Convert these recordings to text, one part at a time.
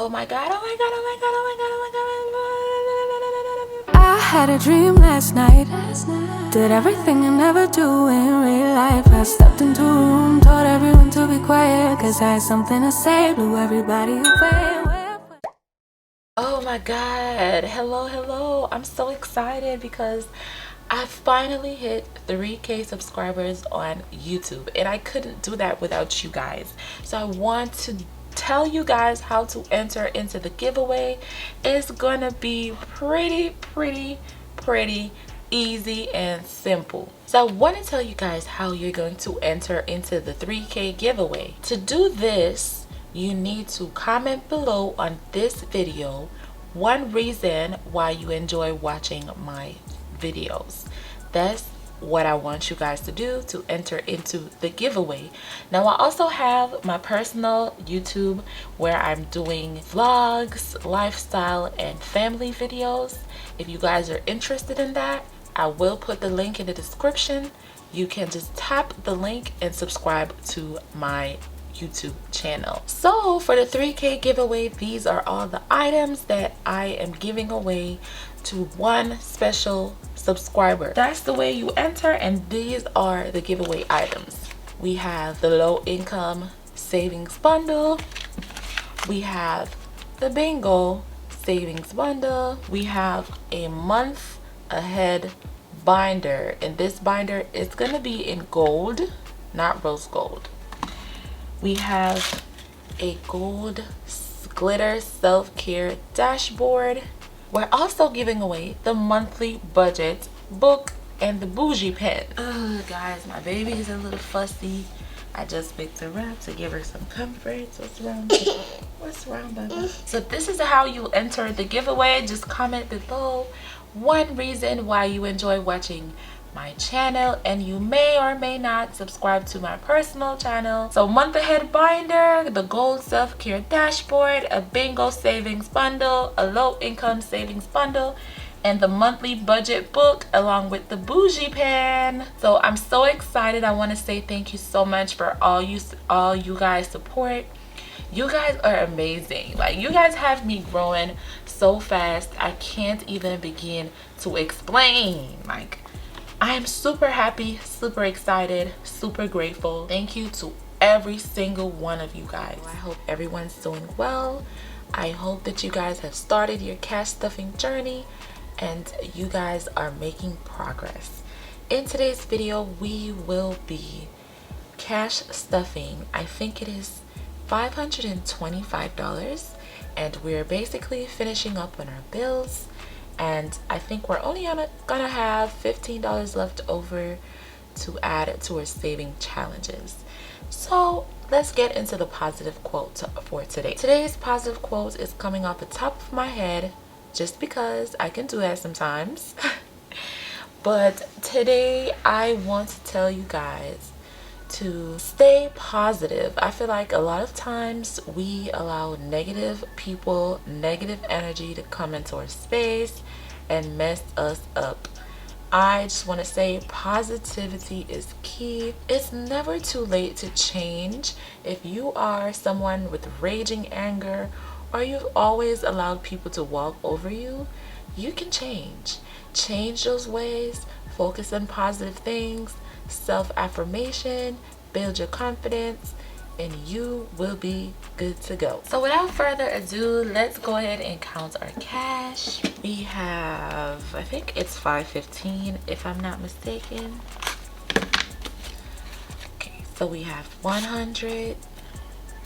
Oh my god, oh my god, oh my god, oh my god, oh my god. I had a dream last night. Did everything I never do in real life. I stepped into a room, told everyone to be quiet, cause I had something to say, blew everybody away. Oh my god, hello. I'm so excited because I finally hit 3K subscribers on YouTube, and I couldn't do that without you guys. So I want to tell you guys how to enter into the giveaway. It's gonna be pretty easy and simple. So I want to tell you guys how you're going to enter into the 3K giveaway. To do this, you need to comment below on this video one reason why you enjoy watching my videos. That's what I want you guys to do to enter into the giveaway. Now I also have my personal YouTube where I'm doing vlogs, lifestyle, and family videos. If you guys are interested in that, I will put the link in the description. You can just tap the link and subscribe to my YouTube channel. So for the 3K giveaway, these are all the items that I am giving away to one special subscriber. That's the way you enter, and these are the giveaway items. We have the low income savings bundle, we have the bingo savings bundle, we have a month ahead binder, and this binder is gonna be in gold, not rose gold. We have a gold glitter self-care dashboard. We're also giving away the monthly budget book and the bougie pen. Oh guys, my baby is a little fussy. I just picked her up to give her some comfort. What's wrong? What's wrong, baby? So this is how you enter the giveaway. Just comment below one reason why you enjoy watching my channel, and you may or may not subscribe to my personal channel. So month ahead binder, the gold self-care dashboard, a bingo savings bundle, a low income savings bundle, and the monthly budget book along with the bougie pen. So I'm so excited. I want to say thank you so much for all you guys support. You guys are amazing. Like, you guys have me growing so fast, I can't even begin to explain. Like, I am super happy, super excited, super grateful. Thank you to every single one of you guys. I hope everyone's doing well. I hope that you guys have started your cash stuffing journey and you guys are making progress. In today's video, we will be cash stuffing. I think it is $525, and we're basically finishing up on our bills. And I think we're only gonna have $15 left over to add to our saving challenges. So let's get into the positive quote for today. Today's positive quote is coming off the top of my head just because I can do that sometimes. But today I want to tell you guys to stay positive. I feel like a lot of times we allow negative people, negative energy to come into our space and mess us up. I just want to say positivity is key. It's never too late to change. If you are someone with raging anger, or you've always allowed people to walk over you, you can change. Change those ways, focus on positive things, self-affirmation, build your confidence, and you will be good to go. So without further ado, let's go ahead and count our cash. We have, I think it's $5.15 if I'm not mistaken. Okay, so we have 100,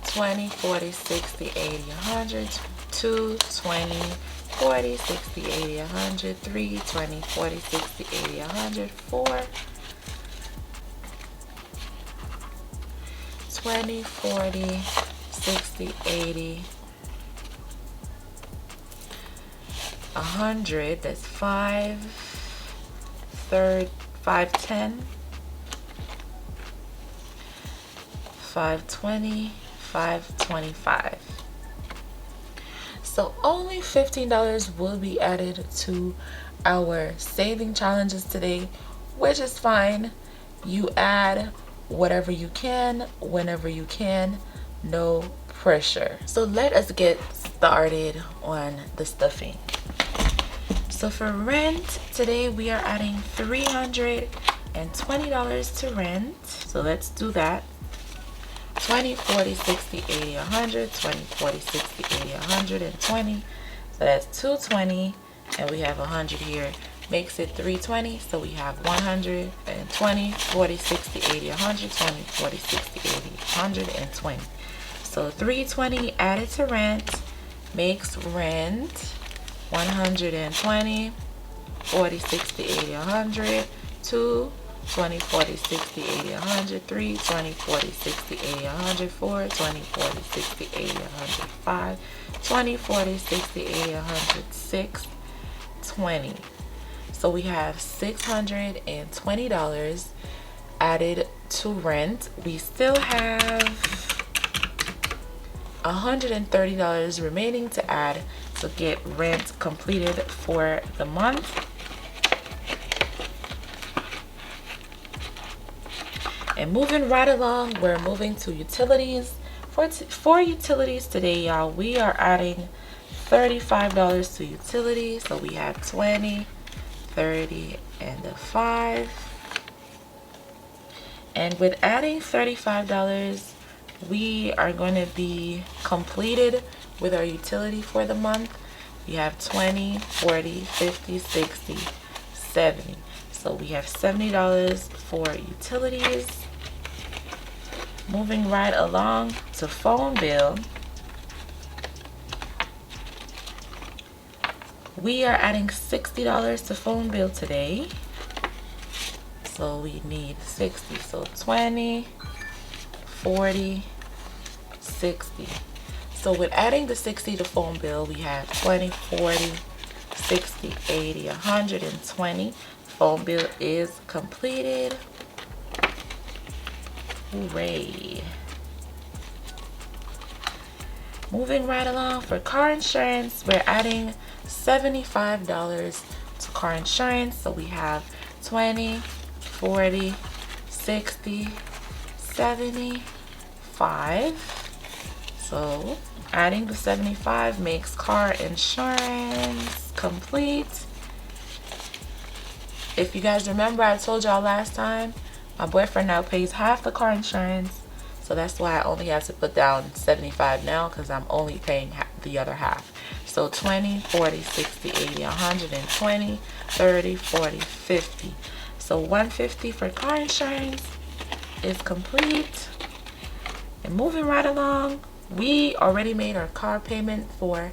20, 40, 60, 80, 100, 2, 20, 40, 60, 80, 100, 3, 20, 40, 60, 80, 100, 4, 20, 40, 60, 80, 100, that's 5, 510, 520, 525. So only $15 will be added to our saving challenges today, which is fine. You add whatever you can, whenever you can, no pressure. So let us get started on the stuffing. So for rent, today we are adding $320 to rent. So let's do that. 20, 40, 60, 80, 100, 20, 40, 60, 80, 120. So that's 220, and we have 100 here. Makes it 320. So we have 120, 40, 60, 80, 120, 40, 60, 80, 120. So 320 added to rent makes rent 120, 40, 60, 80, 100, 2, 20, 40, 60, 80, 100, 3, 20, 40, 60, 80, 100, 4, 20, 40, 60, 80, 100, 5, 20, 40, 60, 80, 100, 6, 20. So we have $620 added to rent. We still have $130 remaining to add to get rent completed for the month. And moving right along, we're moving to utilities. For utilities today, y'all, we are adding $35 to utilities. So we have 20, 30, and a 5. And with adding $35, we are going to be completed with our utility for the month. We have 20, 40, 50, 60, 70. So we have $70 for utilities. Moving right along to phone bill. We are adding $60 to phone bill today. So we need 60. So 20, 40, 60. So with adding the 60 to phone bill, we have 20, 40, 60, 80, 120. Phone bill is completed. Hooray. Moving right along, for car insurance, we're adding $75 to car insurance. So we have 20, 40, 60, 75. So adding the 75 makes car insurance complete. If you guys remember, I told y'all last time, my boyfriend now pays half the car insurance. So that's why I only have to put down 75 now, because I'm only paying the other half. So 20, 40, 60, 80, 120, 30, 40, 50. So 150 for car insurance is complete. And moving right along, we already made our car payment for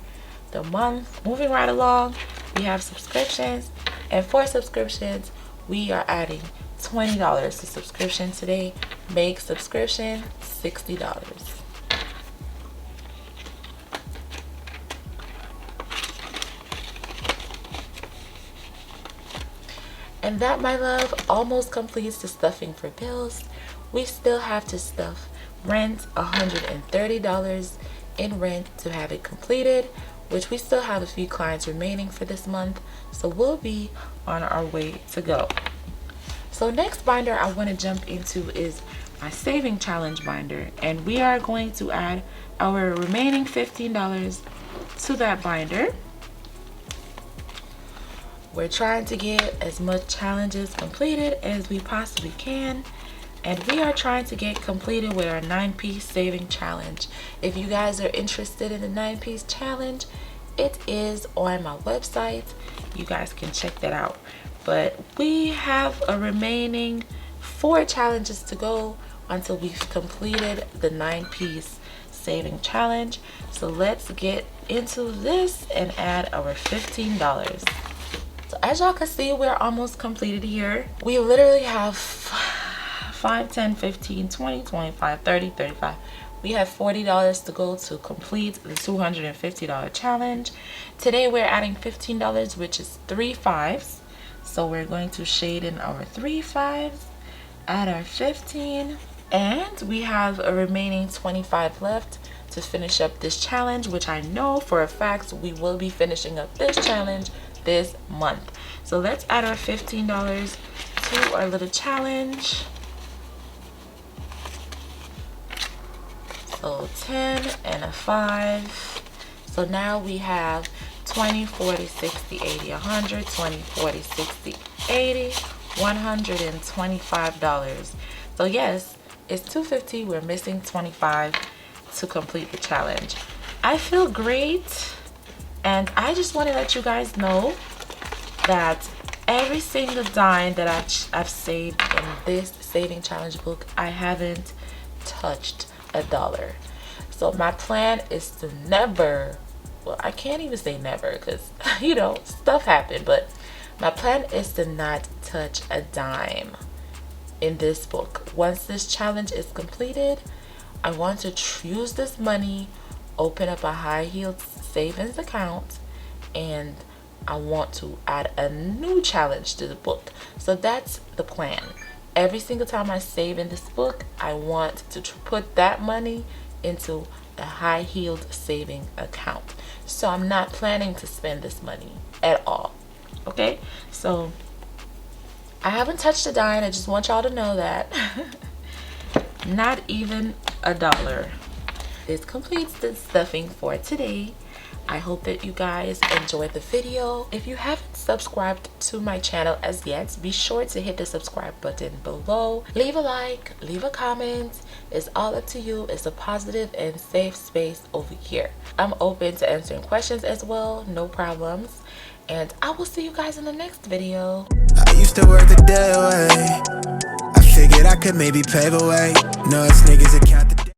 the month. Moving right along, we have subscriptions. And for subscriptions, we are adding $20 to subscription today. Make subscription $60. And that, my love, almost completes the stuffing for bills. We still have to stuff rent, $130 in rent to have it completed, which we still have a few clients remaining for this month. So we'll be on our way to go. So next binder I want to jump into is my saving challenge binder, and we are going to add our remaining $15 to that binder. We're trying to get as much challenges completed as we possibly can, and we are trying to get completed with our 9-piece saving challenge. If you guys are interested in the 9-piece challenge, it is on my website. You guys can check that out. But we have a remaining 4 challenges to go until we've completed the 9-piece saving challenge. So let's get into this and add our $15. So as y'all can see, we're almost completed here. We literally have 5, 10, 15, 20, 25, 30, 35. We have $40 to go to complete the $250 challenge. Today we're adding $15, which is 3 5s. So we're going to shade in our 3 5s, add our 15, and we have a remaining 25 left to finish up this challenge, which I know for a fact we will be finishing up this challenge this month. So let's add our $15 to our little challenge. So 10 and a 5. So now we have 20, 40, 60, 80, 100, 20, 40, 60, 80, $125. So yes, it's 250. We're missing 25 to complete the challenge. I feel great, and I just want to let you guys know that every single dime that I've saved in this saving challenge book, I haven't touched a dollar. So my plan is to never, well, I can't even say never because you know, stuff happened, but my plan is to not touch a dime in this book. Once this challenge is completed, I want to use this money, open up a high yield savings account, and I want to add a new challenge to the book. So that's the plan. Every single time I save in this book, I want to put that money into a high yield saving account. So I'm not planning to spend this money at all. Okay, so I haven't touched a dime. I just want y'all to know that. Not even a dollar. This completes the stuffing for today. I hope that you guys enjoyed the video. If you haven't subscribed to my channel as yet, be sure to hit the subscribe button below. Leave a like, leave a comment. It's all up to you. It's a positive and safe space over here. I'm open to answering questions as well, no problems. And I will see you guys in the next video. I used to work the day away. I figured I could maybe pave a way. No, it's niggas that count.